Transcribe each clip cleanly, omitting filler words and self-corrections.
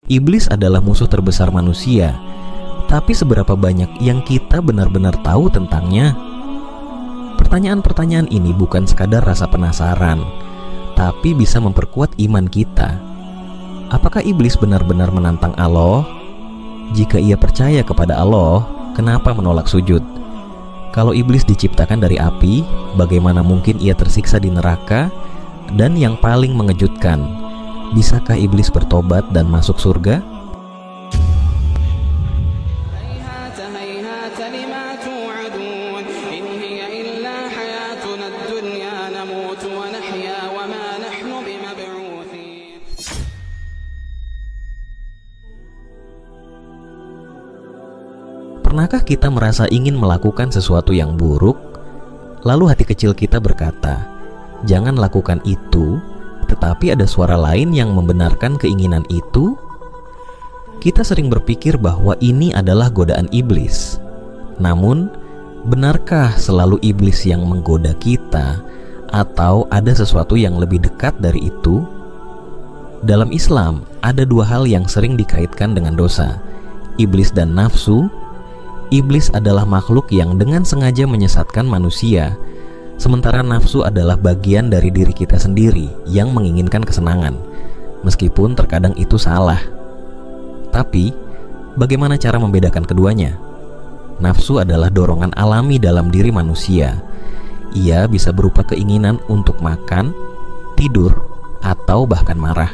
Iblis adalah musuh terbesar manusia. Tapi seberapa banyak yang kita benar-benar tahu tentangnya? Pertanyaan-pertanyaan ini bukan sekadar rasa penasaran, tapi bisa memperkuat iman kita. Apakah iblis benar-benar menantang Allah? Jika ia percaya kepada Allah, kenapa menolak sujud? Kalau iblis diciptakan dari api, bagaimana mungkin ia tersiksa di neraka? Dan yang paling mengejutkan, bisakah iblis bertobat dan masuk surga? Pernahkah kita merasa ingin melakukan sesuatu yang buruk, lalu hati kecil kita berkata, "Jangan lakukan itu," tetapi ada suara lain yang membenarkan keinginan itu? Kita sering berpikir bahwa ini adalah godaan iblis. Namun, benarkah selalu iblis yang menggoda kita, atau ada sesuatu yang lebih dekat dari itu? Dalam Islam, ada dua hal yang sering dikaitkan dengan dosa: iblis dan nafsu. Iblis adalah makhluk yang dengan sengaja menyesatkan manusia, sementara nafsu adalah bagian dari diri kita sendiri yang menginginkan kesenangan, meskipun terkadang itu salah. Tapi, bagaimana cara membedakan keduanya? Nafsu adalah dorongan alami dalam diri manusia. Ia bisa berupa keinginan untuk makan, tidur, atau bahkan marah.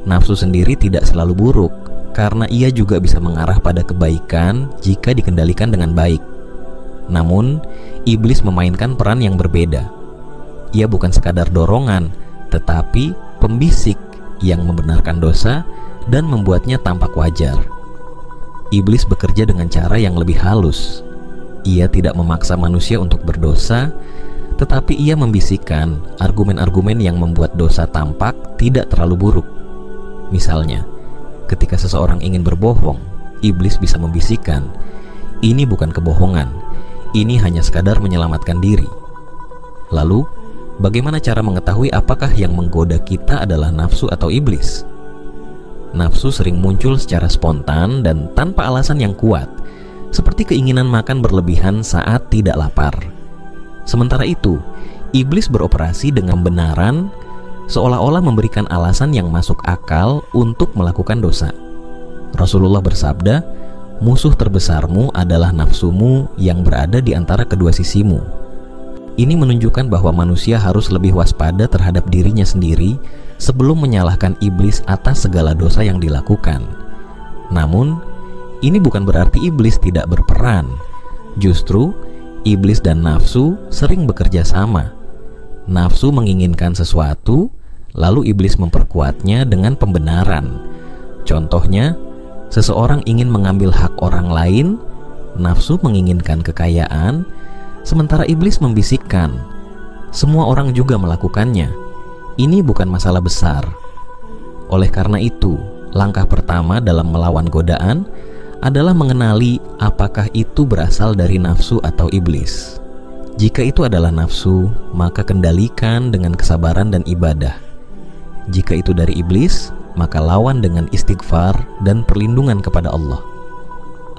Nafsu sendiri tidak selalu buruk, karena ia juga bisa mengarah pada kebaikan jika dikendalikan dengan baik. Namun, iblis memainkan peran yang berbeda. Ia bukan sekadar dorongan, tetapi pembisik yang membenarkan dosa dan membuatnya tampak wajar. Iblis bekerja dengan cara yang lebih halus. Ia tidak memaksa manusia untuk berdosa, tetapi ia membisikkan argumen-argumen yang membuat dosa tampak tidak terlalu buruk. Misalnya, ketika seseorang ingin berbohong, iblis bisa membisikkan, "Ini bukan kebohongan, ini hanya sekadar menyelamatkan diri." Lalu, bagaimana cara mengetahui apakah yang menggoda kita adalah nafsu atau iblis? Nafsu sering muncul secara spontan dan tanpa alasan yang kuat, seperti keinginan makan berlebihan saat tidak lapar. Sementara itu, iblis beroperasi dengan benaran, seolah-olah memberikan alasan yang masuk akal untuk melakukan dosa. Rasulullah bersabda, "Musuh terbesarmu adalah nafsumu yang berada di antara kedua sisimu." Ini menunjukkan bahwa manusia harus lebih waspada terhadap dirinya sendiri sebelum menyalahkan iblis atas segala dosa yang dilakukan. Namun, ini bukan berarti iblis tidak berperan. Justru, iblis dan nafsu sering bekerja sama. Nafsu menginginkan sesuatu, lalu iblis memperkuatnya dengan pembenaran. Contohnya, seseorang ingin mengambil hak orang lain, nafsu menginginkan kekayaan, sementara iblis membisikkan, "Semua orang juga melakukannya. Ini bukan masalah besar." Oleh karena itu, langkah pertama dalam melawan godaan adalah mengenali apakah itu berasal dari nafsu atau iblis. Jika itu adalah nafsu, maka kendalikan dengan kesabaran dan ibadah. Jika itu dari iblis, maka lawan dengan istighfar dan perlindungan kepada Allah.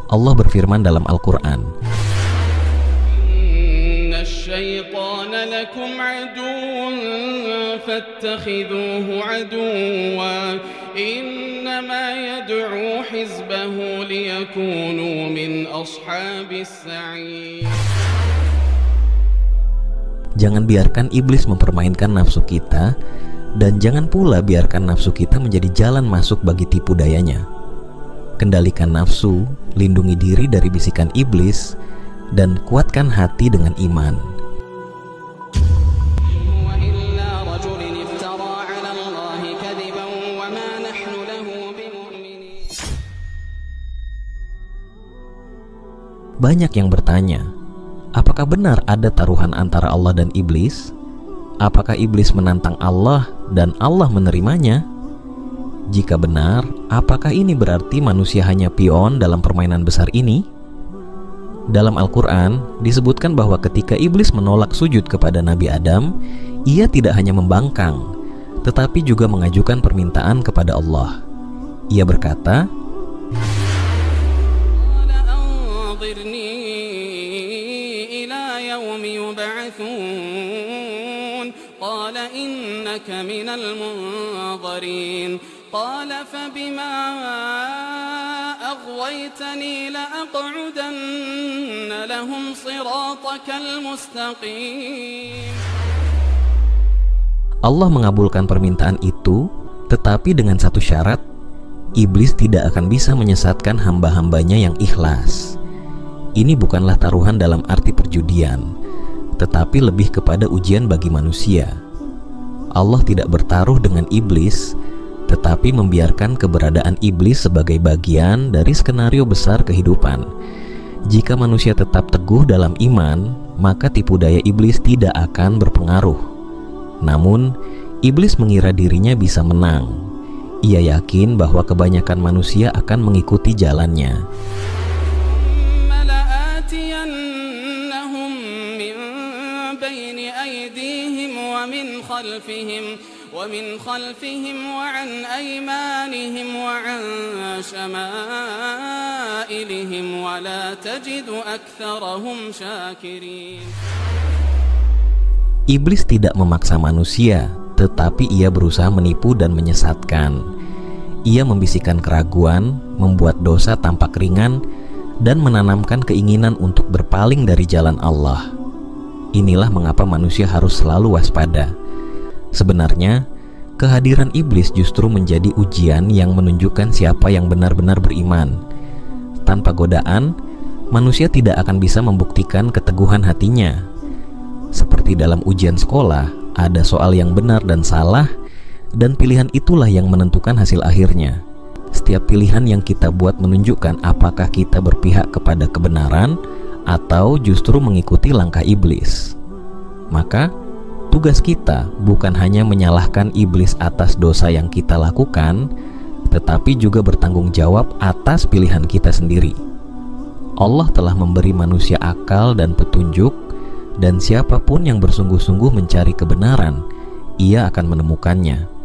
Allah berfirman dalam Al-Quran, "Inna asy-syaitana lakum 'aduwwun fattakhidhuhu 'aduwwan innama yad'u hizbahu liyakunu min ashabis sa'ir." Jangan biarkan iblis mempermainkan nafsu kita, dan jangan pula biarkan nafsu kita menjadi jalan masuk bagi tipu dayanya. Kendalikan nafsu, lindungi diri dari bisikan iblis, dan kuatkan hati dengan iman. Banyak yang bertanya, apakah benar ada taruhan antara Allah dan iblis? Apakah iblis menantang Allah dan Allah menerimanya? Jika benar, apakah ini berarti manusia hanya pion dalam permainan besar ini? Dalam Al-Quran disebutkan bahwa ketika iblis menolak sujud kepada Nabi Adam, ia tidak hanya membangkang, tetapi juga mengajukan permintaan kepada Allah. Ia berkata, قال فبما أغويتني لأقعدن لهم صراطك المستقيم. Allah mengabulkan permintaan itu, tetapi dengan satu syarat, iblis tidak akan bisa menyesatkan hamba-hambanya yang ikhlas. Ini bukanlah taruhan dalam arti perjudian, tetapi lebih kepada ujian bagi manusia. Allah tidak bertaruh dengan iblis, tetapi membiarkan keberadaan iblis sebagai bagian dari skenario besar kehidupan. Jika manusia tetap teguh dalam iman, maka tipu daya iblis tidak akan berpengaruh. Namun, iblis mengira dirinya bisa menang. Ia yakin bahwa kebanyakan manusia akan mengikuti jalannya. ومن خلفهم وعن أيمانهم وعن شمائلهم ولا تجد أكثرهم شاكرين. Iblis tidak memaksa manusia, tetapi ia berusaha menipu dan menyesatkan. Ia membisikkan keraguan, membuat dosa tampak ringan, dan menanamkan keinginan untuk berpaling dari jalan Allah. Inilah mengapa manusia harus selalu waspada. Sebenarnya, kehadiran iblis justru menjadi ujian yang menunjukkan siapa yang benar-benar beriman. Tanpa godaan, manusia tidak akan bisa membuktikan keteguhan hatinya. Seperti dalam ujian sekolah, ada soal yang benar dan salah, dan pilihan itulah yang menentukan hasil akhirnya. Setiap pilihan yang kita buat menunjukkan apakah kita berpihak kepada kebenaran atau justru mengikuti langkah iblis. Maka, tugas kita bukan hanya menyalahkan iblis atas dosa yang kita lakukan, tetapi juga bertanggung jawab atas pilihan kita sendiri. Allah telah memberi manusia akal dan petunjuk, dan siapapun yang bersungguh-sungguh mencari kebenaran, ia akan menemukannya.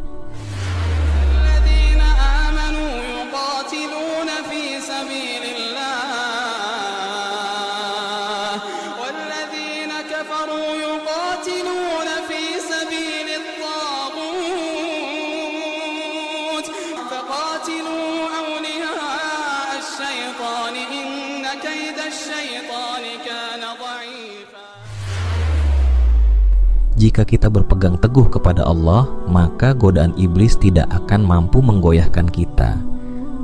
Jika kita berpegang teguh kepada Allah, maka godaan iblis tidak akan mampu menggoyahkan kita.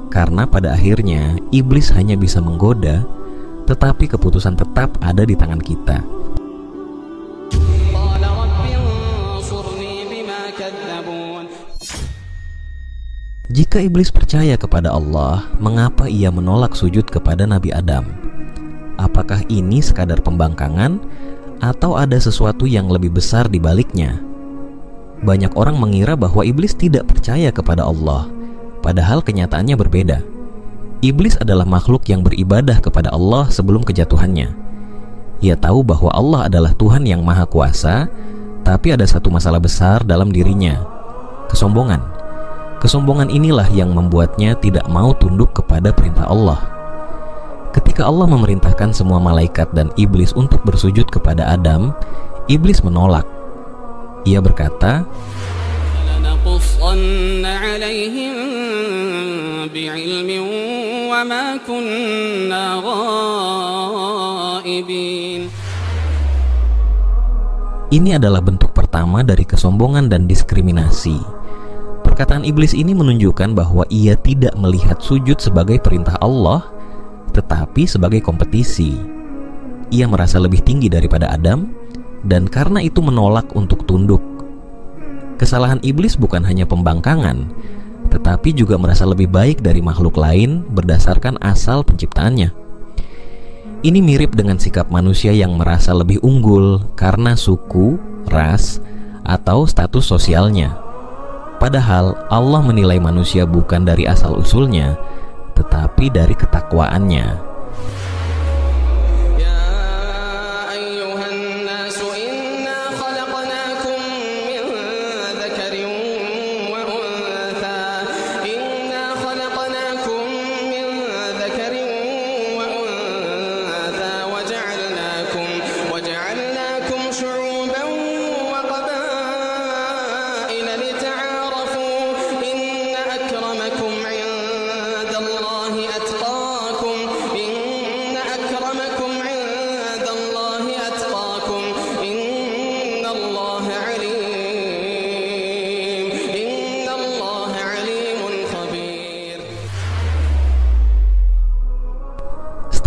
Karena pada akhirnya, iblis hanya bisa menggoda, tetapi keputusan tetap ada di tangan kita. Jika iblis percaya kepada Allah, mengapa ia menolak sujud kepada Nabi Adam? Apakah ini sekadar pembangkangan, atau ada sesuatu yang lebih besar di baliknya? Banyak orang mengira bahwa iblis tidak percaya kepada Allah, padahal kenyataannya berbeda. Iblis adalah makhluk yang beribadah kepada Allah sebelum kejatuhannya. Ia tahu bahwa Allah adalah Tuhan yang Maha Kuasa, tapi ada satu masalah besar dalam dirinya, kesombongan. Kesombongan inilah yang membuatnya tidak mau tunduk kepada perintah Allah. Ketika Allah memerintahkan semua malaikat dan iblis untuk bersujud kepada Adam, iblis menolak. Ia berkata, ini adalah bentuk pertama dari kesombongan dan diskriminasi. Perkataan iblis ini menunjukkan bahwa ia tidak melihat sujud sebagai perintah Allah, tetapi sebagai kompetisi. Ia merasa lebih tinggi daripada Adam, dan karena itu menolak untuk tunduk. Kesalahan iblis bukan hanya pembangkangan, tetapi juga merasa lebih baik dari makhluk lain berdasarkan asal penciptaannya. Ini mirip dengan sikap manusia yang merasa lebih unggul karena suku, ras, atau status sosialnya. Padahal Allah menilai manusia bukan dari asal-usulnya, tetapi dari ketakwaannya.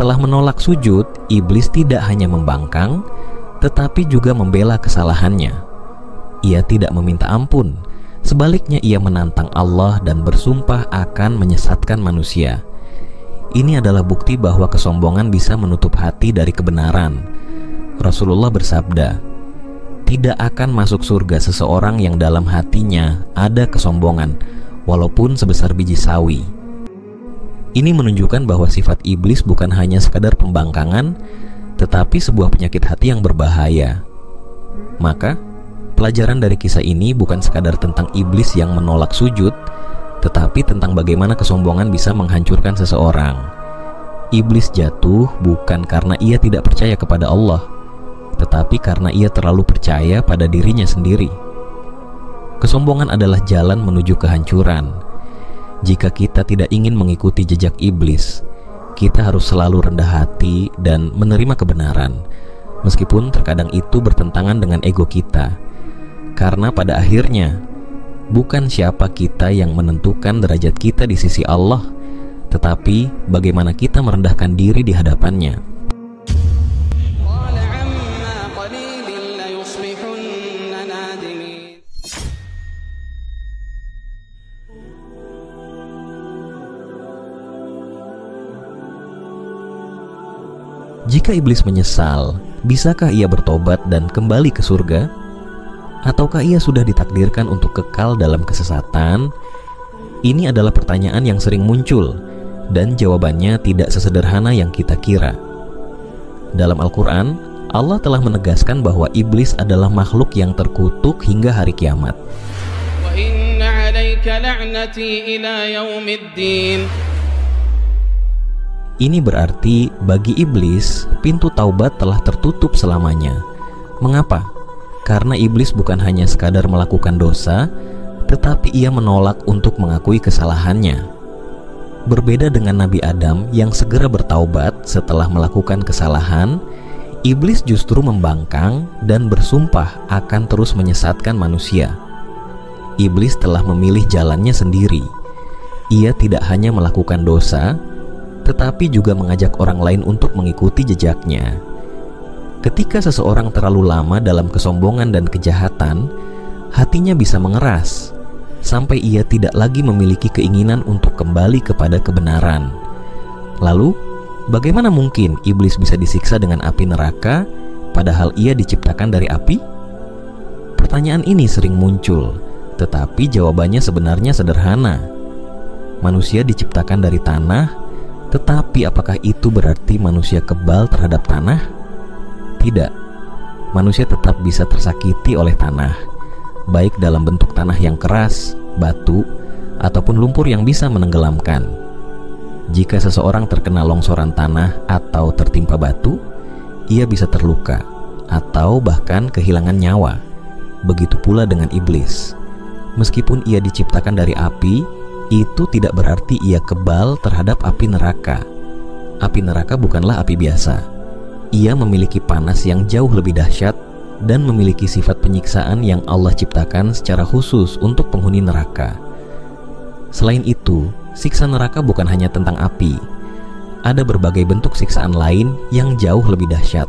Setelah menolak sujud, iblis tidak hanya membangkang, tetapi juga membela kesalahannya. Ia tidak meminta ampun, sebaliknya ia menantang Allah dan bersumpah akan menyesatkan manusia. Ini adalah bukti bahwa kesombongan bisa menutup hati dari kebenaran. Rasulullah bersabda, "Tidak akan masuk surga seseorang yang dalam hatinya ada kesombongan, walaupun sebesar biji sawi." Ini menunjukkan bahwa sifat iblis bukan hanya sekadar pembangkangan, tetapi sebuah penyakit hati yang berbahaya. Maka, pelajaran dari kisah ini bukan sekadar tentang iblis yang menolak sujud, tetapi tentang bagaimana kesombongan bisa menghancurkan seseorang. Iblis jatuh bukan karena ia tidak percaya kepada Allah, tetapi karena ia terlalu percaya pada dirinya sendiri. Kesombongan adalah jalan menuju kehancuran. Jika kita tidak ingin mengikuti jejak iblis, kita harus selalu rendah hati dan menerima kebenaran, meskipun terkadang itu bertentangan dengan ego kita. Karena pada akhirnya, bukan siapa kita yang menentukan derajat kita di sisi Allah, tetapi bagaimana kita merendahkan diri di hadapannya. Jika iblis menyesal, bisakah ia bertobat dan kembali ke surga? Ataukah ia sudah ditakdirkan untuk kekal dalam kesesatan? Ini adalah pertanyaan yang sering muncul, dan jawabannya tidak sesederhana yang kita kira. Dalam Al-Quran, Allah telah menegaskan bahwa iblis adalah makhluk yang terkutuk hingga hari kiamat. Wa inna 'alaika la'nati ila yaumiddin. Ini berarti bagi iblis, pintu taubat telah tertutup selamanya. Mengapa? Karena iblis bukan hanya sekadar melakukan dosa, tetapi ia menolak untuk mengakui kesalahannya. Berbeda dengan Nabi Adam yang segera bertaubat setelah melakukan kesalahan, iblis justru membangkang dan bersumpah akan terus menyesatkan manusia. Iblis telah memilih jalannya sendiri. Ia tidak hanya melakukan dosa, tetapi juga mengajak orang lain untuk mengikuti jejaknya. Ketika seseorang terlalu lama dalam kesombongan dan kejahatan, hatinya bisa mengeras, sampai ia tidak lagi memiliki keinginan untuk kembali kepada kebenaran. Lalu, bagaimana mungkin iblis bisa disiksa dengan api neraka, padahal ia diciptakan dari api? Pertanyaan ini sering muncul, tetapi jawabannya sebenarnya sederhana. Manusia diciptakan dari tanah, tetapi apakah itu berarti manusia kebal terhadap tanah? Tidak. Manusia tetap bisa tersakiti oleh tanah, baik dalam bentuk tanah yang keras, batu, ataupun lumpur yang bisa menenggelamkan. Jika seseorang terkena longsoran tanah atau tertimpa batu, ia bisa terluka atau bahkan kehilangan nyawa. Begitu pula dengan iblis. Meskipun ia diciptakan dari api, itu tidak berarti ia kebal terhadap api neraka. Api neraka bukanlah api biasa. Ia memiliki panas yang jauh lebih dahsyat dan memiliki sifat penyiksaan yang Allah ciptakan secara khusus untuk penghuni neraka. Selain itu, siksa neraka bukan hanya tentang api. Ada berbagai bentuk siksaan lain yang jauh lebih dahsyat.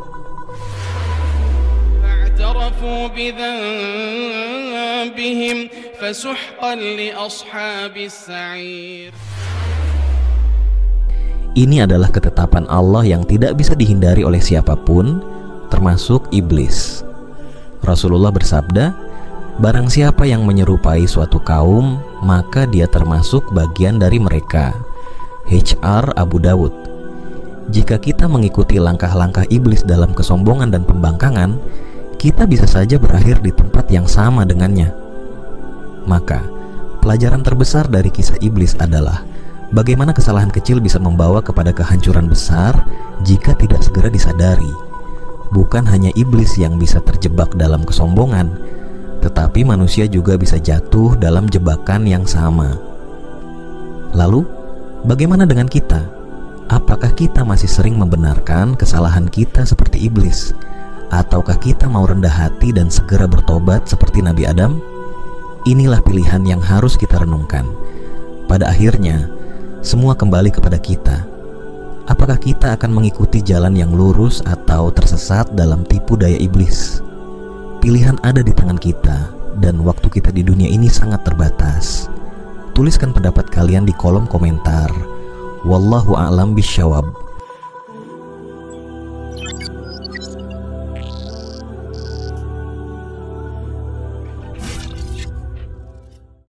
Ini adalah ketetapan Allah yang tidak bisa dihindari oleh siapapun, termasuk iblis. Rasulullah bersabda, "Barang siapa yang menyerupai suatu kaum, maka dia termasuk bagian dari mereka." HR Abu Dawud. Jika kita mengikuti langkah-langkah iblis dalam kesombongan dan pembangkangan, kita bisa saja berakhir di tempat yang sama dengannya. Maka, pelajaran terbesar dari kisah iblis adalah bagaimana kesalahan kecil bisa membawa kepada kehancuran besar jika tidak segera disadari. Bukan hanya iblis yang bisa terjebak dalam kesombongan, tetapi manusia juga bisa jatuh dalam jebakan yang sama. Lalu, bagaimana dengan kita? Apakah kita masih sering membenarkan kesalahan kita seperti iblis? Ataukah kita mau rendah hati dan segera bertobat seperti Nabi Adam? Inilah pilihan yang harus kita renungkan. Pada akhirnya, semua kembali kepada kita. Apakah kita akan mengikuti jalan yang lurus atau tersesat dalam tipu daya iblis? Pilihan ada di tangan kita, dan waktu kita di dunia ini sangat terbatas. Tuliskan pendapat kalian di kolom komentar. Wallahu a'lam bisyawab.